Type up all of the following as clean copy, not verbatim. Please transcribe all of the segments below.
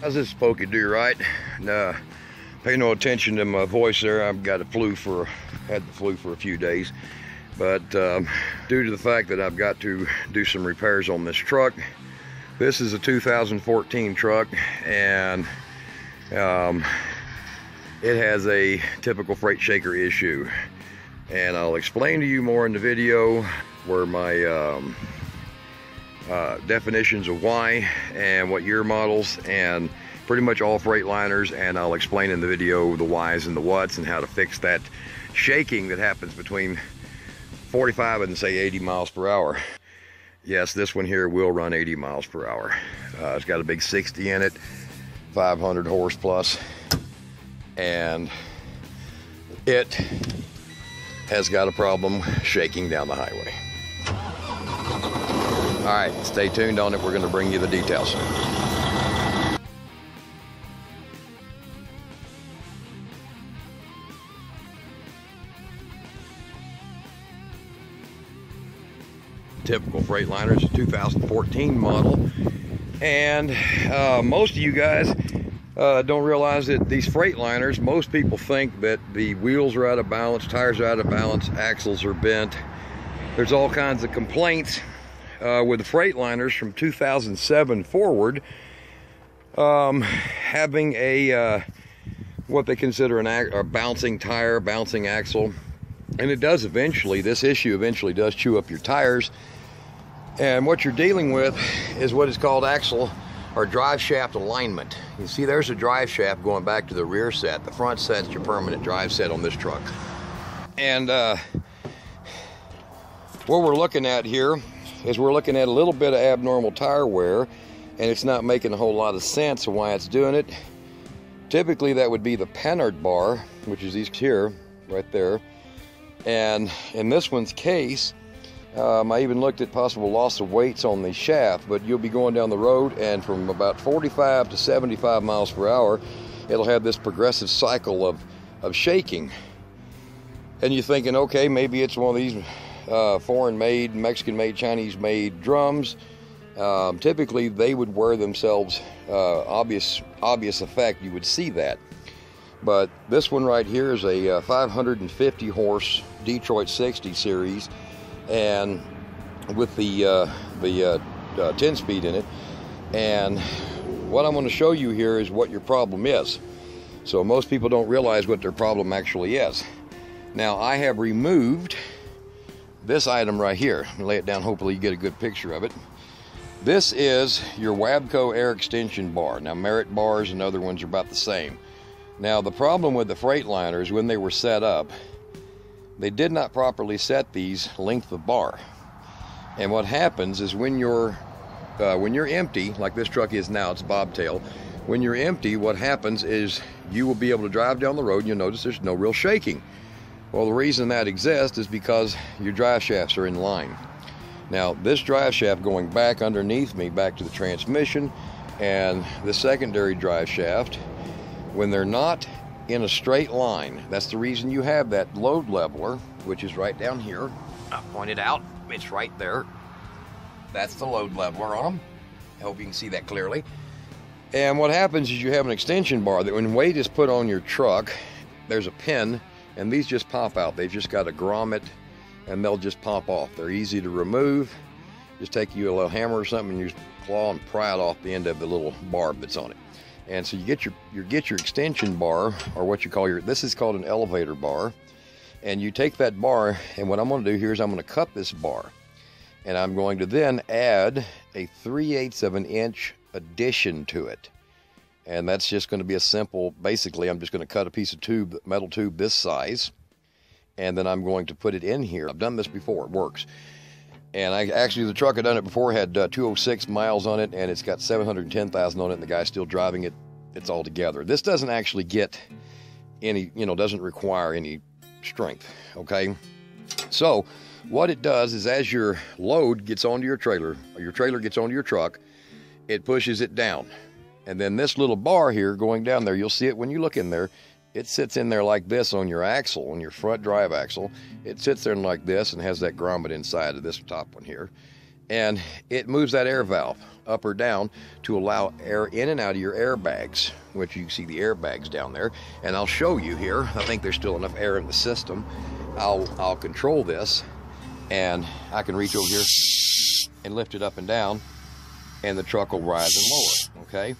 How's this Pokey do, right? Pay no attention to my voice there. I've got had the flu for a few days. But due to the fact that I've got to do some repairs on this truck, this is a 2014 truck, and it has a typical freight shaker issue. And I'll explain to you more in the video where my definitions of why and what year models and pretty much all Freightliners, and I'll explain in the video the whys and the whats and how to fix that shaking that happens between 45 and say 80 miles per hour. Yes, this one here will run 80 miles per hour. It's got a big 60 in it, 500 horse plus, and it has got a problem shaking down the highway. All right, stay tuned on it. We're going to bring you the details. Typical Freightliner is a 2014 model, and most of you guys don't realize that these Freightliners, most people think that the wheels are out of balance, tires are out of balance, axles are bent. There's all kinds of complaints with the Freightliners from 2007 forward, having a what they consider a bouncing tire, bouncing axle, and it does eventually, this issue eventually does chew up your tires. And what you're dealing with is what is called axle or drive shaft alignment. You see there's a drive shaft going back to the rear set. The front set's your permanent drive set on this truck. And what we're looking at here is we're looking at a little bit of abnormal tire wear, and it's not making a whole lot of sense of why it's doing it. Typically that would be the Pennard bar, which is these here, right there. And in this one's case, I even looked at possible loss of weights on the shaft, but you'll be going down the road, and from about 45 to 75 miles per hour, it'll have this progressive cycle of shaking. And you're thinking, okay, maybe it's one of these foreign-made, Mexican-made, Chinese-made drums. Typically, they would wear themselves, obvious effect, you would see that. But this one right here is a 550 horse Detroit 60 series, and with the 10-speed in it. And what I'm going to show you here is what your problem is. So most people don't realize what their problem actually is. Now I have removed this item right here. I'm going to lay it down, hopefully you get a good picture of it. This is your Webco Air Extension Bar. Now Merit bars and other ones are about the same. Now the problem with the Freightliners, when they were set up, they did not properly set these length of bar. And what happens is when you're empty, like this truck is now, it's bobtail. When you're empty, what happens is you will be able to drive down the road and you'll notice there's no real shaking. Well, the reason that exists is because your drive shafts are in line. Now, this drive shaft going back underneath me, back to the transmission, and the secondary drive shaft, when they're not in a straight line, that's the reason you have that load leveler, which is right down here. I'll point it out, it's right there. That's the load leveler on them. I hope you can see that clearly. And what happens is you have an extension bar that when weight is put on your truck, there's a pin, and these just pop out. They've just got a grommet, and they'll just pop off. They're easy to remove. Just take you a little hammer or something, and you just claw and pry it off the end of the little barb that's on it. And so you get your extension bar, or what you call this is called an elevator bar, and you take that bar, and what I'm going to do here is I'm going to cut this bar, and I'm going to then add a 3/8 of an inch addition to it. And that's just going to be a simple, basically I'm just going to cut a piece of tube, metal tube this size, and then I'm going to put it in here. I've done this before, it works. And the truck had done it before, had 206 miles on it, and it's got 710,000 on it, and the guy's still driving it. It's all together. This doesn't actually get any, doesn't require any strength, okay? So what it does is as your load gets onto your trailer, or your trailer gets onto your truck, it pushes it down. And then this little bar here going down there, you'll see it when you look in there, it sits in there like this on your axle, on your front drive axle. It sits there like this and has that grommet inside of this top one here. and it moves that air valve up or down to allow air in and out of your airbags, which you can see the airbags down there. And I'll show you here. I think there's still enough air in the system. I'll control this, and I can reach over here and lift it up and down, and the truck will rise and lower, okay?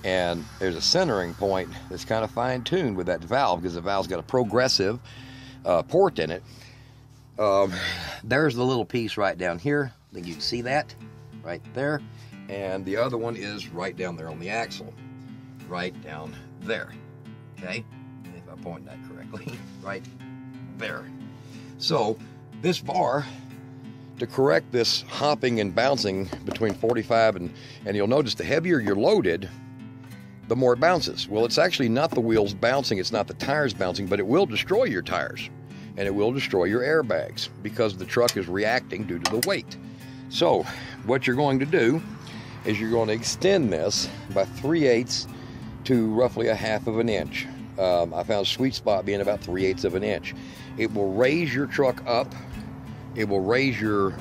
And there's a centering point that's kind of fine-tuned with that valve, because the valve's got a progressive port in it. There's the little piece right down here. I think you can see that right there. And the other one is right down there on the axle, right down there, okay? If I point that correctly, right there. So this bar, to correct this hopping and bouncing between 45 and you'll notice the heavier you're loaded, the more it bounces. Well, it's actually not the wheels bouncing, it's not the tires bouncing, but it will destroy your tires and it will destroy your airbags because the truck is reacting due to the weight. So what you're going to do is you're going to extend this by 3/8 to roughly 1/2 of an inch. I found a sweet spot being about 3/8 of an inch. It will raise your truck up. It will raise your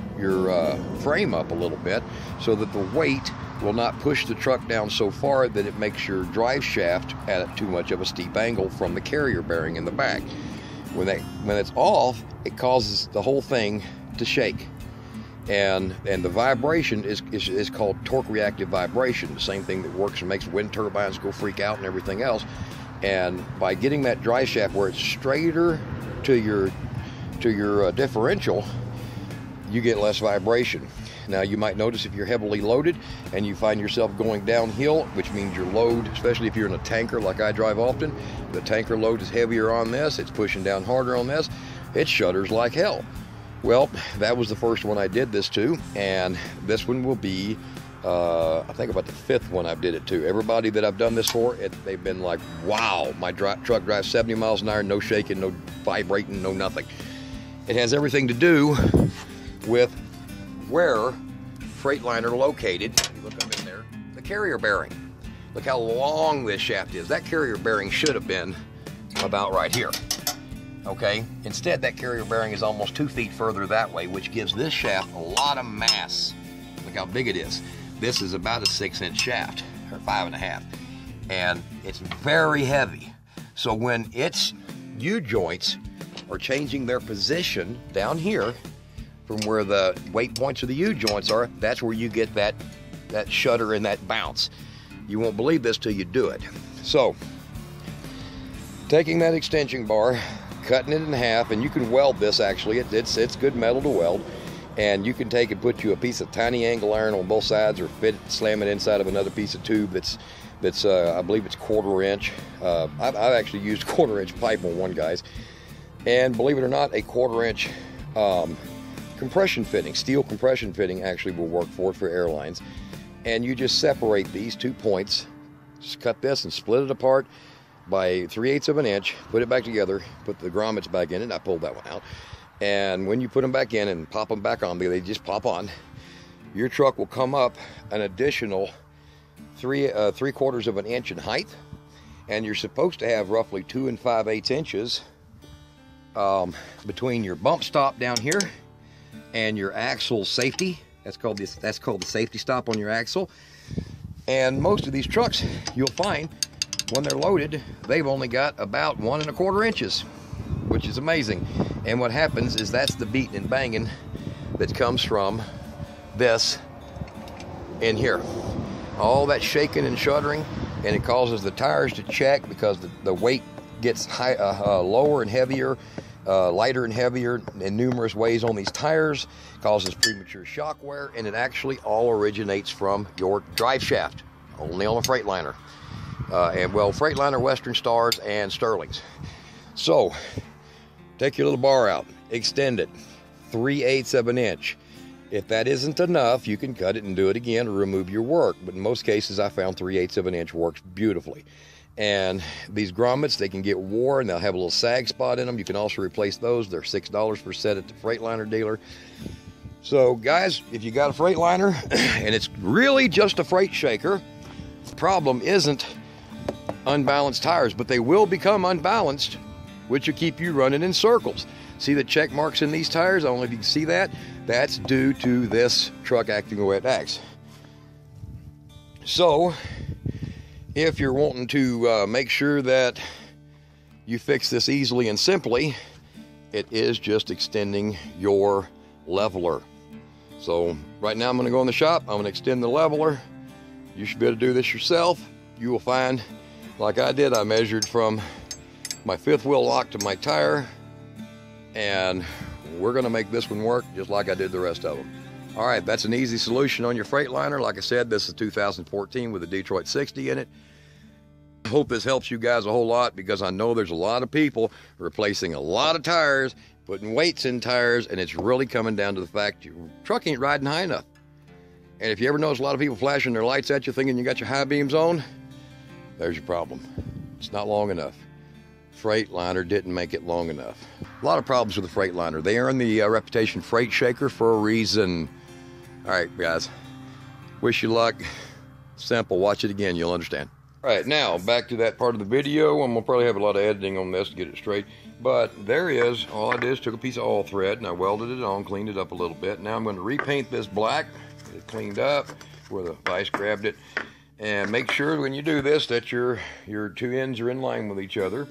frame up a little bit so that the weight will not push the truck down so far that it makes your drive shaft at too much of a steep angle from the carrier bearing in the back. When it's off, it causes the whole thing to shake. And the vibration is called torque reactive vibration, the same thing that works and makes wind turbines go freak out and everything else. And by getting that drive shaft where it's straighter to your differential, you get less vibration. Now you might notice if you're heavily loaded and you find yourself going downhill, which means your load, especially if you're in a tanker like I drive often, the tanker load is heavier on this, it's pushing down harder on this, it shudders like hell. Well, that was the first one I did this to, and this one will be, I think about the 5th one I've did it to. Everybody that I've done this for, they've been like, wow, my truck drives 70 miles an hour, no shaking, no vibrating, no nothing. It has everything to do with where Freightliner located, you look up in there, the carrier bearing. Look how long this shaft is. That carrier bearing should have been about right here. Okay, instead that carrier bearing is almost 2 feet further that way, which gives this shaft a lot of mass. Look how big it is. This is about a 6-inch shaft, or 5.5, and it's very heavy. So when its U-joints are changing their position down here from where the weight points of the U-joints are, that's where you get that shudder and that bounce. You won't believe this till you do it. So, taking that extension bar, cutting it in half, and you can weld this actually, it's good metal to weld, and you can take and put you a piece of tiny angle iron on both sides, or slam it inside of another piece of tube that's I believe it's 1/4 inch. I've actually used 1/4 inch pipe on one guy's, and believe it or not, a 1/4 inch compression fitting, steel compression fitting actually will work for airlines. And you just separate these 2 points, just cut this and split it apart by 3/8 of an inch, put it back together, put the grommets back in it. I pulled that one out. And when you put them back in and pop them back on, they just pop on, your truck will come up an additional 3/4 of an inch in height. And you're supposed to have roughly 2 5/8 inches between your bump stop down here and your axle safety. That's called the safety stop on your axle. And most of these trucks, you'll find, when they're loaded, they've only got about 1 1/4 inches, which is amazing. And what happens is that's the beating and banging that comes from this in here. All that shaking and shuddering, and it causes the tires to check because the weight gets lower and heavier, lighter and heavier in numerous ways on these tires, causes premature shock wear, and it actually all originates from your drive shaft, only on a Freightliner. And well, Freightliner, Western Stars, and Sterlings. So, take your little bar out, extend it 3/8 of an inch. If that isn't enough, you can cut it and do it again or remove your work. But in most cases, I found 3/8 of an inch works beautifully. And these grommets, they can get wore and they'll have a little sag spot in them. You can also replace those. They're $6 per set at the Freightliner dealer. So guys, if you got a Freightliner and it's really just a freight shaker, the problem isn't unbalanced tires, but they will become unbalanced which will keep you running in circles. See the check marks in these tires? I don't know if you can see that. That's due to this truck acting the way it acts. So, if you're wanting to make sure that you fix this easily and simply, it is just extending your leveler. So right now I'm going to go in the shop, I'm going to extend the leveler. You should be able to do this yourself. You will find, like I did, I measured from my fifth wheel lock to my tire, and we're going to make this one work just like I did the rest of them. All right, that's an easy solution on your Freightliner. Like I said, this is 2014 with a Detroit 60 in it. I hope this helps you guys a whole lot, because I know there's a lot of people replacing a lot of tires, putting weights in tires, and it's really coming down to the fact your truck ain't riding high enough. And if you ever notice a lot of people flashing their lights at you thinking you got your high beams on, there's your problem. It's not long enough. Freightliner didn't make it long enough. A lot of problems with the Freightliner. They earn the reputation freight shaker for a reason. All right, guys, wish you luck. Simple, watch it again, you'll understand. All right, now back to that part of the video. I'm gonna probably have a lot of editing on this to get it straight, but there is, all I did is took a piece of oil thread and I welded it on, cleaned it up a little bit. Now I'm gonna repaint this black, get it cleaned up where the vice grabbed it, and make sure when you do this that your two ends are in line with each other.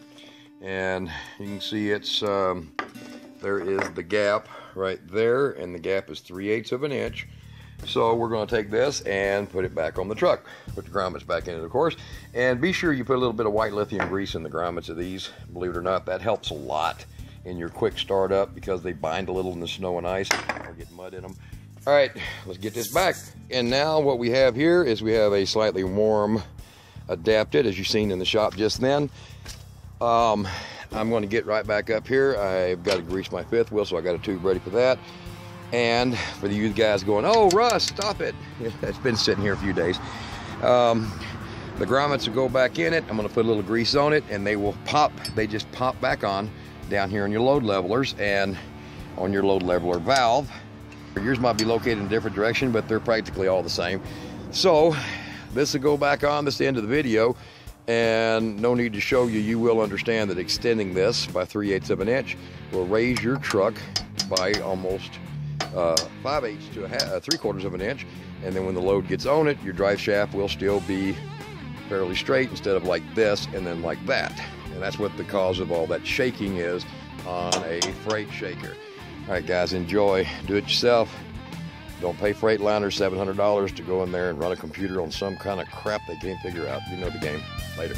And you can see it's, there is the gap right there, and the gap is 3/8 of an inch. So we're going to take this and put it back on the truck. Put the grommets back in it, of course. And be sure you put a little bit of white lithium grease in the grommets of these. Believe it or not, that helps a lot in your quick startup, because they bind a little in the snow and ice or get mud in them. All right, let's get this back. And now what we have here is we have a slightly warm adapted, as you've seen in the shop just then. I'm going to get right back up here. I've got to grease my fifth wheel, so I got a tube ready for that. And for you guys going, oh, Russ, stop it. It's been sitting here a few days. The grommets will go back in it. I'm going to put a little grease on it, and they will pop. They just pop back on down here on your load levelers and on your load leveler valve. Yours might be located in a different direction, but they're practically all the same. So this will go back on. This is the end of the video. And no need to show you, you will understand that extending this by 3/8 of an inch will raise your truck by almost 5/8 to 3/4 of an inch. And then when the load gets on it, your drive shaft will still be fairly straight instead of like this and then like that. And that's what the cause of all that shaking is on a freight shaker. All right, guys, enjoy. Do it yourself. Don't pay Freightliner $700 to go in there and run a computer on some kind of crap they can't figure out. You know the game. Later.